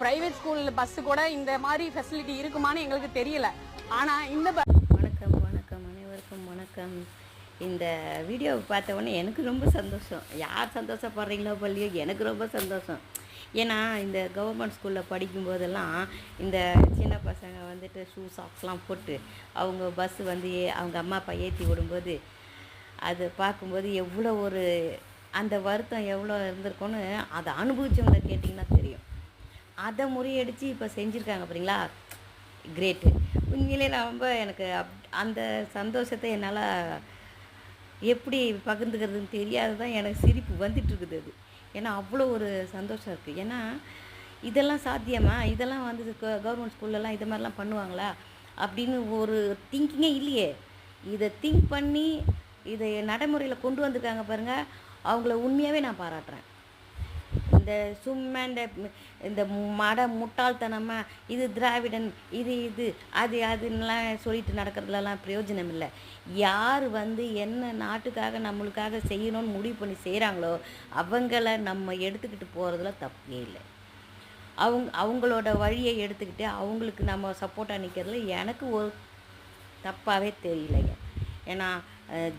Private school bus கூட இந்த மாதிரி ஃபெசிலிட்டி இருக்குமான்னு எங்களுக்கு தெரியல. ஆனால் இந்த வணக்கம் வணக்கம் அனைவருக்கும் வணக்கம். இந்த வீடியோவை பார்த்த உடனே எனக்கு ரொம்ப சந்தோஷம். யார் சந்தோஷப்படுறீங்களோ பள்ளியோ எனக்கு ரொம்ப சந்தோஷம். ஏன்னா இந்த கவர்மெண்ட் ஸ்கூலில் படிக்கும்போதெல்லாம் இந்த சின்ன பசங்க வந்துட்டு ஷூ சாக்ஸ்லாம் போட்டு அவங்க பஸ்ஸு வந்து அவங்க அம்மா அப்பா ஏற்றி விடும்போது அது பார்க்கும்போது எவ்வளோ ஒரு அந்த வருத்தம் எவ்வளோ இருந்திருக்கும்னு அதை அனுபவிச்சவங்களை கேட்டிங்கன்னா தெரியும். அதை முறியடித்து இப்போ செஞ்சுருக்காங்க அப்படிங்களா, கிரேட்டு. உண்மையிலே நான் ரொம்ப எனக்கு அந்த சந்தோஷத்தை என்னால் எப்படி பகிர்ந்துக்கிறதுன்னு தெரியாது தான், எனக்கு சிரிப்பு வந்துட்டுருக்குது அது. ஏன்னா அவ்வளோ ஒரு சந்தோஷம் இருக்குது. ஏன்னா இதெல்லாம் சாத்தியமா, இதெல்லாம் வந்து கவர்மெண்ட் ஸ்கூல்லலாம் இது மாதிரிலாம் பண்ணுவாங்களா அப்படின்னு ஒரு திங்கிங்கே இல்லையே. இதை திங்க் பண்ணி இதை நடைமுறையில் கொண்டு வந்திருக்காங்க பாருங்கள், அவங்கள உண்மையாகவே நான் பாராட்டுறேன். இந்த சும்மா இந்த முட்டாள்தனமாக இது திராவிடன் இது அதுன்னெலாம் சொல்லிட்டு நடக்கிறதுலலாம் பிரயோஜனம் இல்லை. யார் வந்து என்ன நாட்டுக்காக நம்மளுக்காக செய்யணும்னு முடிவு பண்ணி செய்கிறாங்களோ அவங்கள நம்ம எடுத்துக்கிட்டு போகிறதுல தப்பே இல்லை. அவங்களோட வழியை எடுத்துக்கிட்டு அவங்களுக்கு நம்ம சப்போர்ட்டாக நிற்கிறதுல எனக்கு ஒரு தப்பாகவே தெரியலைங்க. ஏன்னா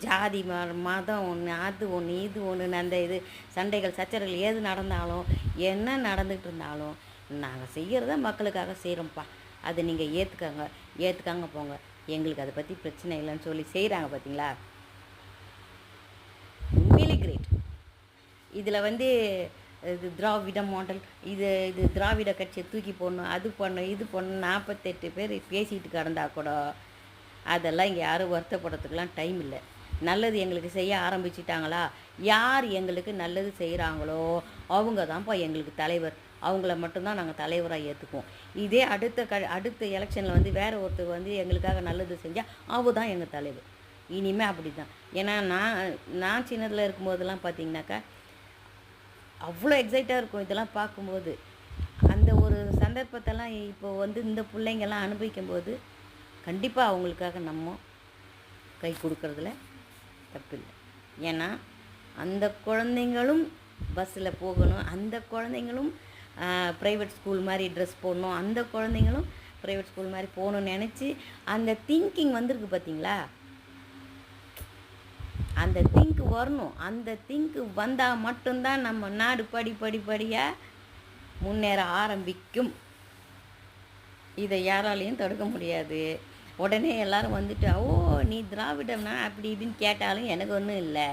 ஜாதி மதம் ஒன்று, அது ஒன்று, இது ஒன்று, அந்த இது சண்டைகள் சச்சரவுகள் ஏது நடந்தாலும் என்ன நடந்துகிட்டு இருந்தாலும் நாங்கள் செய்கிறத மக்களுக்காக செய்கிறோம்ப்பா, அதை நீங்கள் ஏற்றுக்காங்க போங்க, எங்களுக்கு அதை பற்றி பிரச்சனை இல்லைன்னு சொல்லி செய்கிறாங்க பார்த்தீங்களா. உண்மையிலே கிரேட். இதில் வந்து இது திராவிட மாடல், இது திராவிட கட்சியை தூக்கி போடணும், அது பண்ணணும், இது பண்ணணும், 48 பேர் பேசிகிட்டு கிடந்தா கூட அதெல்லாம் இங்கே யாரும் வருத்தப்படுறதுக்கெலாம் டைம் இல்லை. நல்லது எங்களுக்கு செய்ய ஆரம்பிச்சிட்டாங்களா, யார் எங்களுக்கு நல்லது செய்கிறாங்களோ அவங்க தான்ப்பா எங்களுக்கு தலைவர், அவங்கள மட்டும்தான் நாங்கள் தலைவராக ஏற்றுக்குவோம். இதே அடுத்த எலெக்ஷனில் வந்து வேறு ஒருத்தர் வந்து எங்களுக்காக நல்லது செஞ்சால் அவ தான் எங்கள் தலைவர். இனிமேல் அப்படி தான். ஏன்னா நான் சின்னதில் இருக்கும்போதெல்லாம் பார்த்திங்கனாக்கா அவ்வளோ எக்ஸைட்டாக இருக்கும் இதெல்லாம் பார்க்கும்போது. அந்த ஒரு சந்தர்ப்பத்தெல்லாம் இப்போ வந்து இந்த பிள்ளைங்கள்லாம் அனுபவிக்கும்போது கண்டிப்பாக அவங்களுக்காக நம்ம கை கொடுக்கறதுல தப்பில்லை. ஏன்னா அந்த குழந்தைங்களும் பஸ்ஸில் போகணும், அந்த குழந்தைங்களும் ப்ரைவேட் ஸ்கூல் மாதிரி ட்ரெஸ் போடணும், அந்த குழந்தைங்களும் ப்ரைவேட் ஸ்கூல் மாதிரி போகணுன்னு நினச்சி அந்த திங்கிங் வந்திருக்கு பார்த்தீங்களா. அந்த திங்க் வரணும். அந்த திங்க் வந்தால் மட்டும்தான் நம்ம நாடு படிப்படியாக முன்னேற ஆரம்பிக்கும். இதை யாராலையும் தடுக்க முடியாது. உடனே எல்லோரும் வந்துட்டு ஓ நீ திராவிடம்னா அப்படி இப்படின்னு கேட்டாலும் எனக்கு ஒன்றும் இல்லை.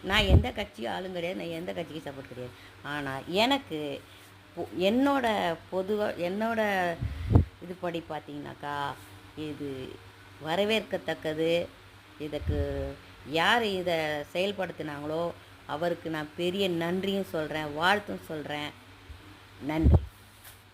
நான் எந்த கட்சியும் ஆளும் கிடையாது, நான் எந்த கட்சிக்கும் சப்போர்ட் கிடையாது. ஆனால் எனக்கு என்னோட இது படி பார்த்திங்கனாக்கா இது வரவேற்கத்தக்கது. இதுக்கு யார் இதை செயல்படுத்தினாங்களோ அவருக்கு நான் பெரிய நன்றியும் சொல்கிறேன், வாழ்த்தும் சொல்கிறேன். நன்றி.